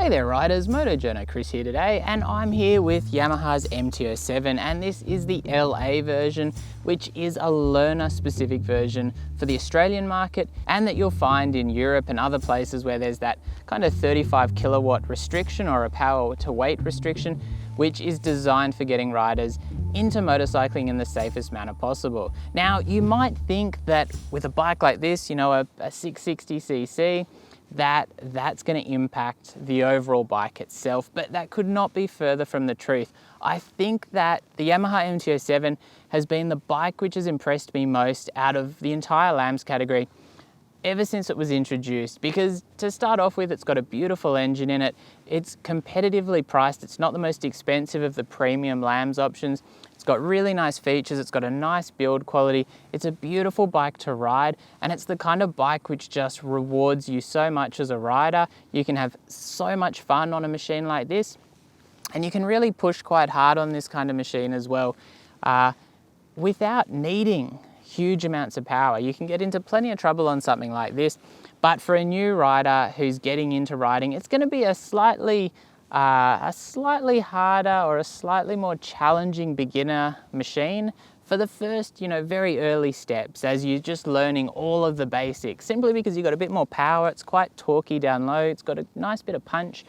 Hey there riders, Moto Journo Kris here today, and I'm here with Yamaha's MT-07, and this is the LA version, which is a learner specific version for the Australian market, and that you'll find in Europe and other places where there's that kind of 35 kilowatt restriction or a power to weight restriction, which is designed for getting riders into motorcycling in the safest manner possible. Now, you might think that with a bike like this, you know, a 660cc, that's going to impact the overall bike itself, but that could not be further from the truth. I think that the Yamaha MT-07 has been the bike which has impressed me most out of the entire LAMS category ever since it was introduced, because to start off with, it's got a beautiful engine in it, it's competitively priced, it's not the most expensive of the premium LAMS options, it's got really nice features, it's got a nice build quality, it's a beautiful bike to ride, and it's the kind of bike which just rewards you so much as a rider. You can have so much fun on a machine like this, and you can really push quite hard on this kind of machine as well without needing huge amounts of power. You can get into plenty of trouble on something like this, but for a new rider who's getting into riding, it's going to be a slightly harder or a slightly more challenging beginner machine for the first, very early steps as you're just learning all of the basics, simply because you've got a bit more power, it's quite torquey down low, it's got a nice bit of punch.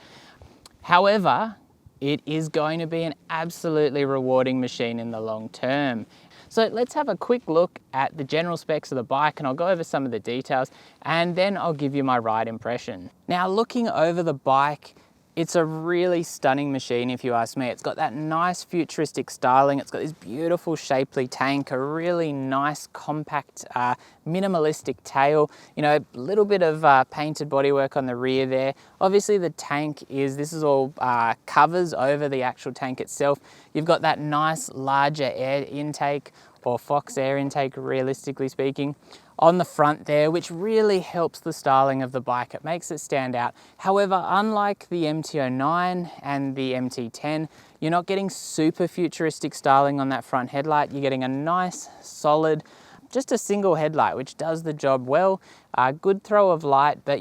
However, it is going to be an absolutely rewarding machine in the long term. So let's have a quick look at the general specs of the bike, and I'll go over some of the details, and then I'll give you my ride impression. Now, looking over the bike, it's a really stunning machine if you ask me. It's got that nice futuristic styling, it's got this beautiful shapely tank, a really nice compact minimalistic tail, a little bit of painted bodywork on the rear there. Obviously the tank this is all covers over the actual tank itself. You've got that nice larger air intake, or Fox air intake realistically speaking, on the front there, which really helps the styling of the bike. It makes it stand out. However, unlike the MT-09 and the MT-10, you're not getting super futuristic styling on that front headlight. You're getting a nice, solid, just a single headlight, which does the job well. Good throw of light, but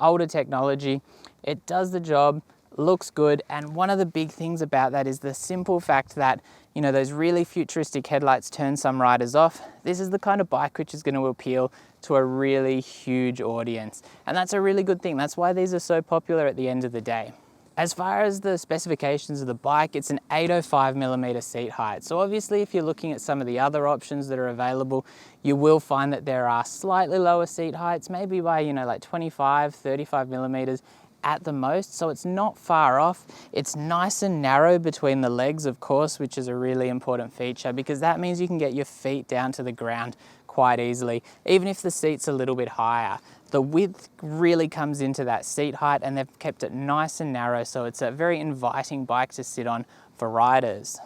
older technology. It does the job, looks good, and one of the big things about that is the simple fact that those really futuristic headlights turn some riders off. This is the kind of bike which is going to appeal to a really huge audience, and that's a really good thing. That's why these are so popular at the end of the day. As far as the specifications of the bike, it's an 805mm seat height. So obviously if you're looking at some of the other options that are available, you will find that there are slightly lower seat heights, maybe by like 25, 35mm at the most, so it's not far off. It's nice and narrow between the legs, of course, which is a really important feature, because that means you can get your feet down to the ground quite easily, even if the seat's a little bit higher. The width really comes into that seat height, and they've kept it nice and narrow, so it's a very inviting bike to sit on for riders.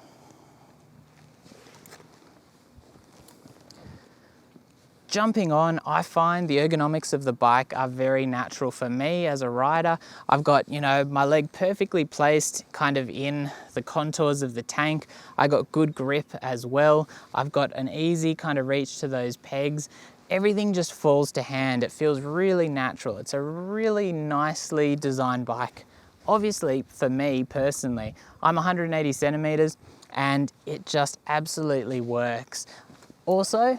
Jumping on, I find the ergonomics of the bike are very natural for me as a rider. I've got, my leg perfectly placed kind of in the contours of the tank. I got good grip as well. I've got an easy kind of reach to those pegs. Everything just falls to hand. It feels really natural. It's a really nicely designed bike. Obviously, for me personally, I'm 180 centimeters and it just absolutely works. Also,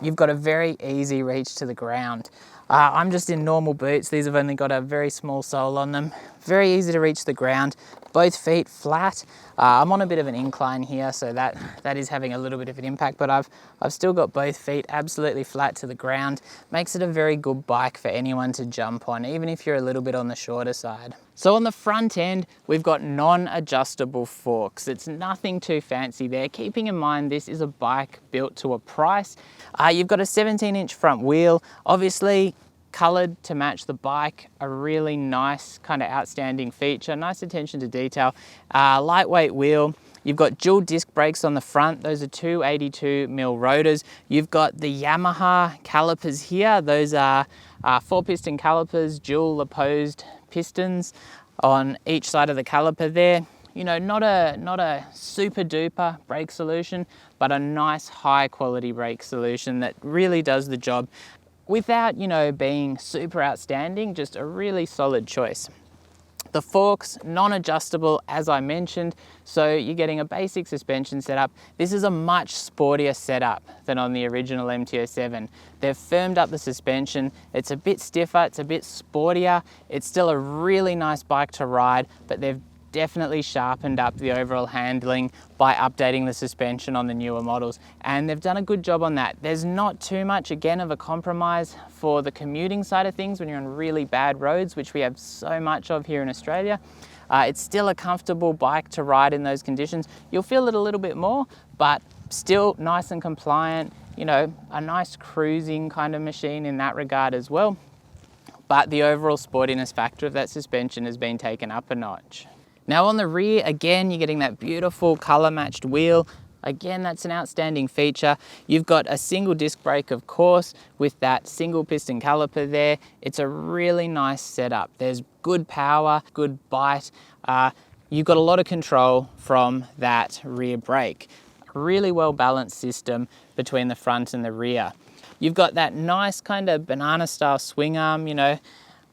you've got a very easy reach to the ground. I'm just in normal boots. These have only got a very small sole on them. Very easy to reach the ground. Both feet flat. I'm on a bit of an incline here, so that is having a little bit of an impact, but I've still got both feet absolutely flat to the ground. Makes it a very good bike for anyone to jump on, even if you're a little bit on the shorter side. So on the front end, we've got non-adjustable forks. It's nothing too fancy there. Keeping in mind, this is a bike built to a price. You've got a 17-inch front wheel, obviously colored to match the bike, a really nice kind of outstanding feature, nice attention to detail. Lightweight wheel. You've got dual disc brakes on the front. Those are 282mm rotors. You've got the Yamaha calipers here. Those are 4-piston calipers, dual opposed pistons on each side of the caliper there. Not a super duper brake solution, but a nice high quality brake solution that really does the job. without, being super outstanding, just a really solid choice. The forks, non-adjustable as I mentioned, so you're getting a basic suspension setup. This is a much sportier setup than on the original MT-07. They've firmed up the suspension, it's a bit stiffer, it's a bit sportier, it's still a really nice bike to ride, but they've definitely sharpened up the overall handling by updating the suspension on the newer models, and they've done a good job on that. There's not too much, again, of a compromise for the commuting side of things when you're on really bad roads, which we have so much of here in Australia. It's still a comfortable bike to ride in those conditions. You'll feel it a little bit more, but still nice and compliant, you know, a nice cruising kind of machine in that regard as well. But the overall sportiness factor of that suspension has been taken up a notch. Now on the rear, again, you're getting that beautiful color matched wheel. Again, that's an outstanding feature. You've got a single disc brake, of course, with that single piston caliper there. It's a really nice setup. There's good power, good bite. You've got a lot of control from that rear brake. Really well balanced system between the front and the rear. You've got that nice kind of banana style swing arm, you know.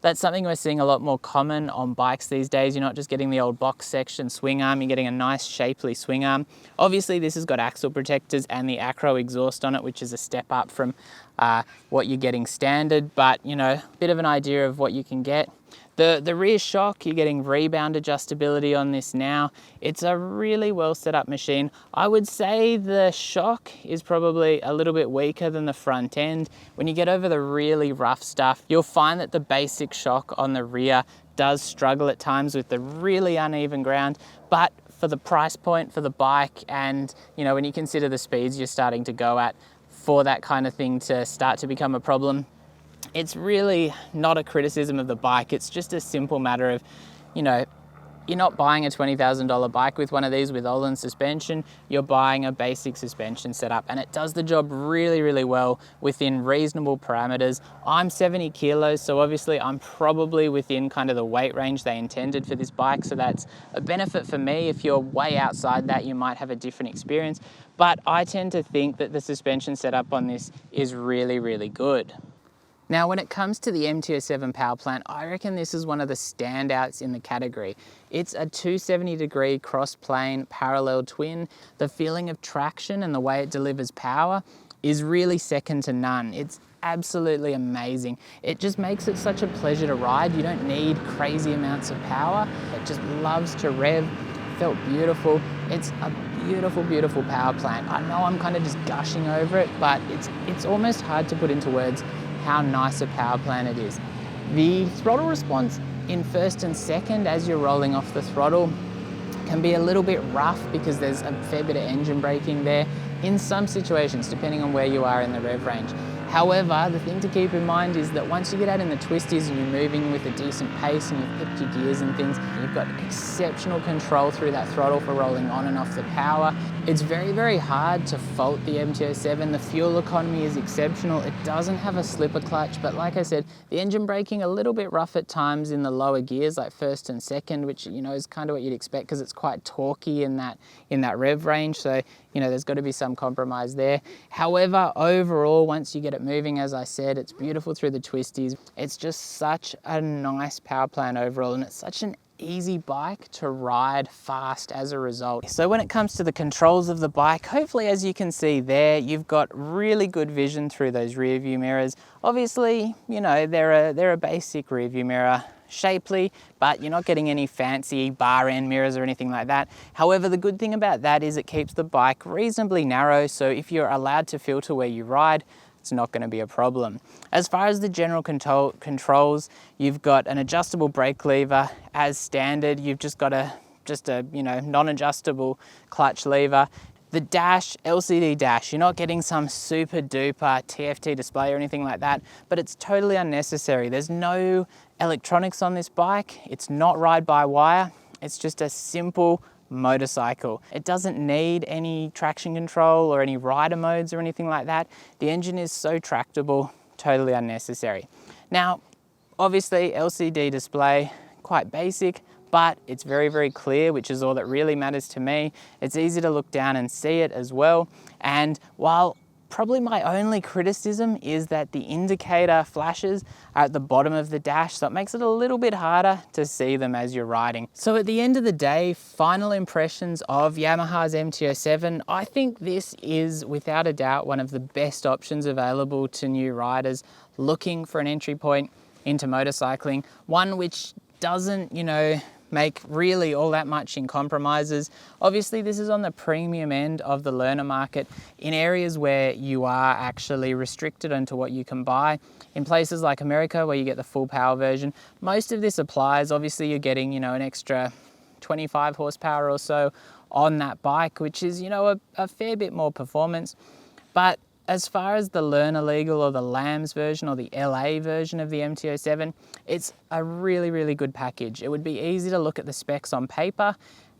That's something we're seeing a lot more common on bikes these days. You're not just getting the old box section swing arm, you're getting a nice shapely swing arm. Obviously this has got axle protectors and the acro exhaust on it, which is a step up from what you're getting standard, but you know, a bit of an idea of what you can get. The rear shock, you're getting rebound adjustability on this now. It's a really well set up machine. I would say the shock is probably a little bit weaker than the front end. When you get over the really rough stuff, you'll find that the basic shock on the rear does struggle at times with the really uneven ground, but for the price point for the bike, and you know, when you consider the speeds you're starting to go at for that kind of thing to start to become a problem, it's really not a criticism of the bike. It's just a simple matter of, you know, you're not buying a $20,000 bike with one of these with Öhlins suspension, you're buying a basic suspension setup, and it does the job really, really well within reasonable parameters. I'm 70 kilos, so obviously I'm probably within kind of the weight range they intended for this bike, so that's a benefit for me. If you're way outside that, you might have a different experience, but I tend to think that the suspension setup on this is really, really good. Now, when it comes to the MT-07 power plant, I reckon this is one of the standouts in the category. It's a 270-degree cross-plane parallel twin. The feeling of traction and the way it delivers power is really second to none. It's absolutely amazing. It just makes it such a pleasure to ride. You don't need crazy amounts of power. It just loves to rev. Felt beautiful. It's a beautiful, beautiful power plant. I know I'm kind of just gushing over it, but it's almost hard to put into words how nice a power plant it is. The throttle response in first and second as you're rolling off the throttle can be a little bit rough because there's a fair bit of engine braking there in some situations, depending on where you are in the rev range. However, the thing to keep in mind is that once you get out in the twisties and you're moving with a decent pace and you've picked your gears and things, you've got exceptional control through that throttle for rolling on and off the power. It's very, very hard to fault the MT-07. The fuel economy is exceptional. It doesn't have a slipper clutch, but like I said, the engine braking a little bit rough at times in the lower gears, like first and second, which you know is kind of what you'd expect because it's quite torquey in that rev range. So you know there's got to be some compromise there. However, overall, once you get it moving, as I said, it's beautiful through the twisties. It's just such a nice power plant overall, and it's such an easy bike to ride fast as a result. So when it comes to the controls of the bike, hopefully as you can see there, you've got really good vision through those rear view mirrors. Obviously, you know, they're a basic rear view mirror, shapely, but you're not getting any fancy bar end mirrors or anything like that. However, the good thing about that is it keeps the bike reasonably narrow, so if you're allowed to filter where you ride, it's not going to be a problem. As far as the general controls, you've got an adjustable brake lever as standard. You've just got a you know, non-adjustable clutch lever. The dash, LCD dash, you're not getting some super duper TFT display or anything like that, but it's totally unnecessary. There's no electronics on this bike. It's not ride-by-wire. It's just a simple motorcycle. It doesn't need any traction control or any rider modes or anything like that. The engine is so tractable, totally unnecessary. Now, obviously LCD display, quite basic, but it's very, very clear, which is all that really matters to me. It's easy to look down and see it as well. And while Probably my only criticism is that the indicator flashes are at the bottom of the dash, so it makes it a little bit harder to see them as you're riding. So at the end of the day, final impressions of Yamaha's MT-07, I think this is without a doubt one of the best options available to new riders looking for an entry point into motorcycling, one which doesn't, make really all that much in compromises. Obviously, this is on the premium end of the learner market in areas where you are actually restricted into what you can buy. In places like America, where you get the full power version, most of this applies. Obviously, you're getting, an extra 25 horsepower or so on that bike, which is, a fair bit more performance. But as far as the learner legal or the LAMS version or the LA version of the MT-07, it's a really, really good package. It would be easy to look at the specs on paper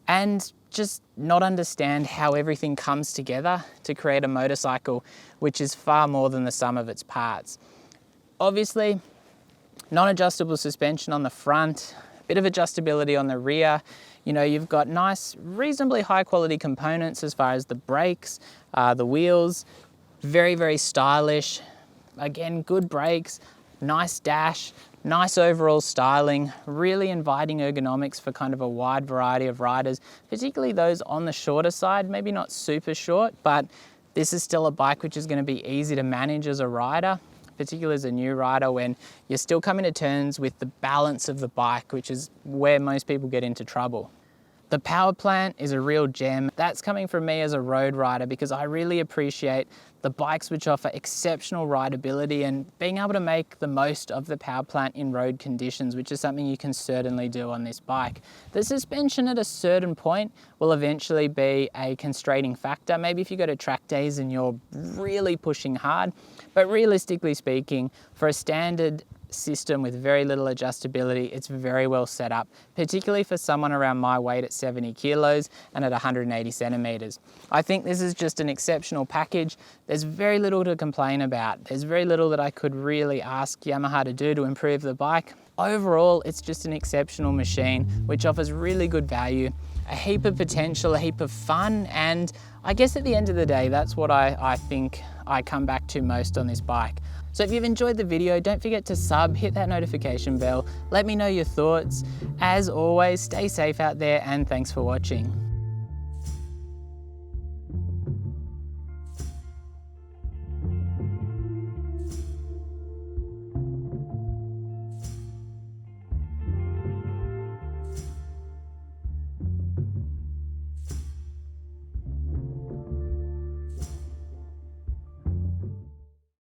and just not understand how everything comes together to create a motorcycle, which is far more than the sum of its parts. Obviously, non-adjustable suspension on the front, a bit of adjustability on the rear. You've got nice, reasonably high quality components as far as the brakes, the wheels. Very, very stylish. Again, good brakes, nice dash, nice overall styling, really inviting ergonomics for kind of a wide variety of riders, particularly those on the shorter side, maybe not super short, but this is still a bike which is going to be easy to manage as a rider, particularly as a new rider when you're still coming to terms with the balance of the bike, which is where most people get into trouble. The power plant is a real gem. That's coming from me as a road rider because I really appreciate the bikes which offer exceptional rideability and being able to make the most of the power plant in road conditions, which is something you can certainly do on this bike. The suspension at a certain point will eventually be a constraining factor. Maybe if you go to track days and you're really pushing hard, but realistically speaking, for a standard system with very little adjustability, it's very well set up, particularly for someone around my weight at 70 kilos and at 180 centimeters. I think this is just an exceptional package. There's very little to complain about. There's very little that I could really ask Yamaha to do to improve the bike. Overall, it's just an exceptional machine which offers really good value, a heap of potential, a heap of fun, and I guess at the end of the day, that's what I think I come back to most on this bike. So if you've enjoyed the video, don't forget to sub, hit that notification bell, let me know your thoughts. As always, stay safe out there and thanks for watching.